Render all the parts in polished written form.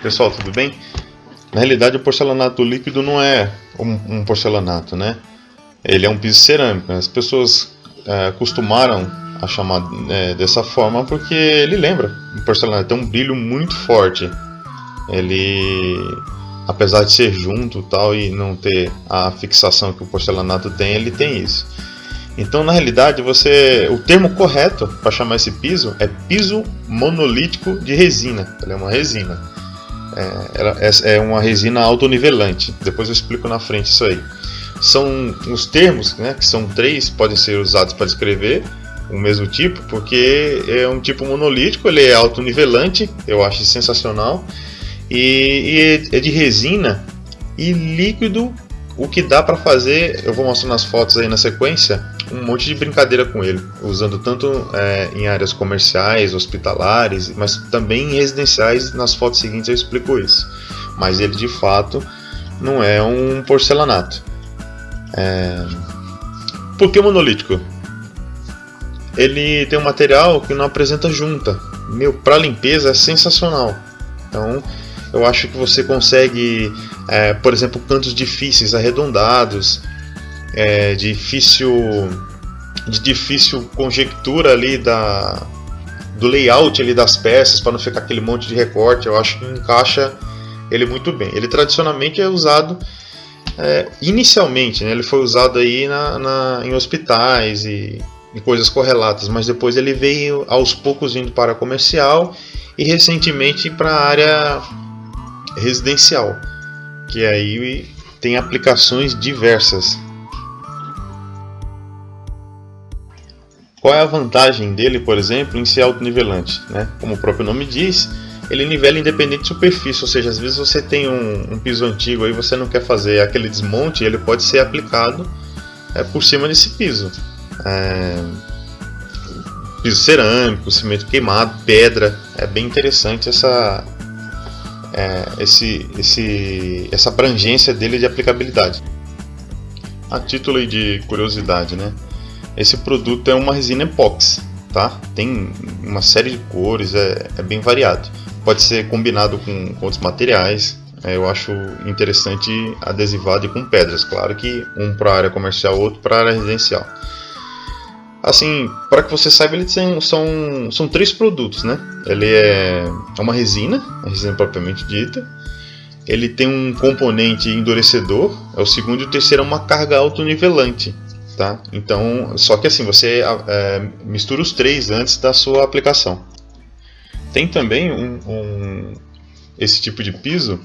Pessoal, tudo bem? Na realidade, o porcelanato líquido não é um porcelanato, né? Ele é um piso cerâmico. As pessoas costumaram a chamar dessa forma porque ele lembra um porcelanato. Tem um brilho muito forte. Ele, apesar de ser junto tal e não ter a fixação que o porcelanato tem, ele tem isso. Então, na realidade, o termo correto para chamar esse piso é piso monolítico de resina. Ele é uma resina. É uma resina autonivelante. Depois eu explico na frente isso aí. São os termos, né, que são três, podem ser usados para descrever o mesmo tipo, porque é um tipo monolítico, ele é autonivelante, eu acho sensacional, e é de resina e líquido. O que dá para fazer, eu vou mostrar nas fotos aí na sequência, um monte de brincadeira com ele, usando tanto em áreas comerciais, hospitalares, mas também em residenciais. Nas fotos seguintes eu explico isso. Mas ele de fato não é um porcelanato. Por que monolítico? Ele tem um material que não apresenta junta. Para limpeza é sensacional. Então eu acho que você consegue, por exemplo, cantos difíceis, arredondados, de difícil conjectura ali do layout ali das peças, para não ficar aquele monte de recorte. Eu acho que encaixa ele muito bem. Ele tradicionalmente é usado, inicialmente, né, ele foi usado aí em hospitais e coisas correlatas, mas depois ele veio aos poucos indo para comercial e recentemente para a área residencial, que aí tem aplicações diversas. Qual é a vantagem dele, por exemplo, em ser autonivelante, né? Como o próprio nome diz, ele nivela independente de superfície, ou seja, às vezes você tem um piso antigo e você não quer fazer aquele desmonte, ele pode ser aplicado por cima desse piso. Piso cerâmico, cimento queimado, pedra. É bem interessante essa abrangência dele de aplicabilidade. A título de curiosidade, né? Esse produto é uma resina epóxi, tá? Tem uma série de cores, é bem variado. Pode ser combinado com outros materiais. Eu acho interessante adesivado e com pedras. Claro que um para a área comercial, outro para a área residencial. Assim, para que você saiba, eles são três produtos, né? Ele é uma resina, a resina propriamente dita. Ele tem um componente endurecedor, é o segundo, e o terceiro é uma carga autonivelante, tá? Então, só que assim, você mistura os três antes da sua aplicação. Tem também esse tipo de piso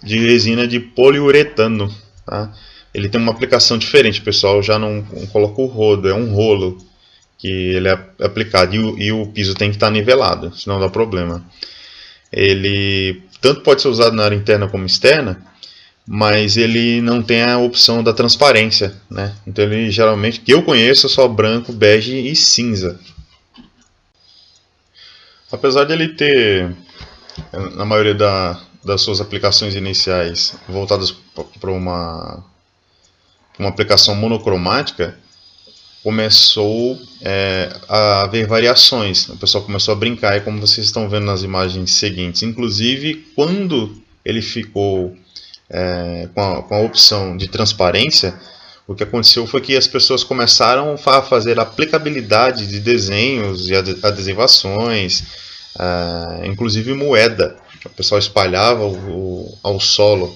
de resina de poliuretano, tá? Ele tem uma aplicação diferente, pessoal. Já não coloca o rodo, é um rolo que ele é aplicado e o piso tem que estar nivelado, senão dá problema. Ele tanto pode ser usado na área interna como externa, mas ele não tem a opção da transparência, né? Então ele geralmente, que eu conheço, é só branco, bege e cinza. Apesar de ele ter, na maioria das suas aplicações iniciais, voltadas para uma aplicação monocromática, começou a haver variações. O pessoal começou a brincar, como vocês estão vendo nas imagens seguintes. Inclusive, quando ele ficou com a opção de transparência, o que aconteceu foi que as pessoas começaram a fazer aplicabilidade de desenhos e adesivações, inclusive moeda. O pessoal espalhava ao solo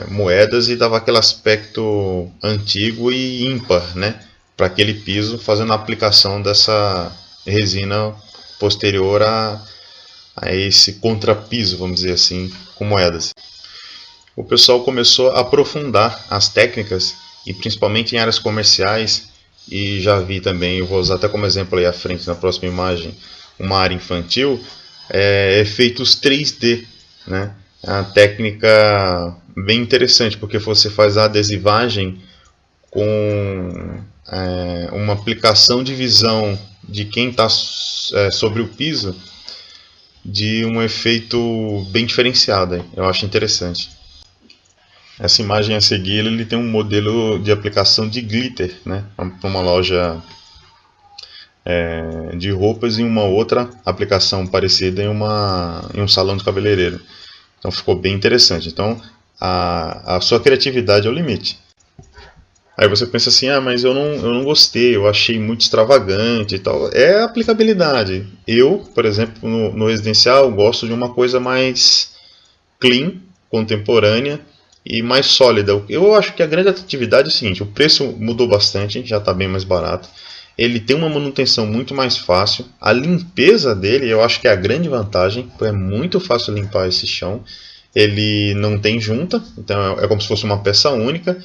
moedas e dava aquele aspecto antigo e ímpar, né, para aquele piso, fazendo a aplicação dessa resina posterior a esse contrapiso, vamos dizer assim, com moedas. O pessoal começou a aprofundar as técnicas, e principalmente em áreas comerciais, e já vi também, eu vou usar até como exemplo aí à frente na próxima imagem, uma área infantil, efeitos 3D, né? É uma técnica bem interessante, porque você faz a adesivagem com uma aplicação de visão de quem está sobre o piso, de um efeito bem diferenciado. Eu acho interessante. Essa imagem a seguir, ele tem um modelo de aplicação de glitter, né, para uma loja de roupas e uma outra aplicação parecida em um salão de cabeleireiro. Então ficou bem interessante. Então a sua criatividade é o limite. Aí você pensa assim, mas eu não gostei, eu achei muito extravagante e tal. É a aplicabilidade. Eu, por exemplo, no residencial, gosto de uma coisa mais clean, contemporânea e mais sólida. Eu acho que a grande atratividade é o seguinte: o preço mudou bastante, já está bem mais barato. Ele tem uma manutenção muito mais fácil. A limpeza dele, eu acho que é a grande vantagem. É muito fácil limpar esse chão. Ele não tem junta, então é como se fosse uma peça única.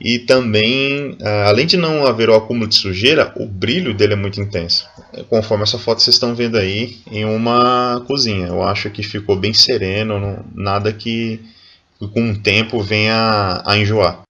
E também, além de não haver o acúmulo de sujeira, o brilho dele é muito intenso. Conforme essa foto vocês estão vendo aí, em uma cozinha. Eu acho que ficou bem sereno, nada que com o tempo venha a enjoar.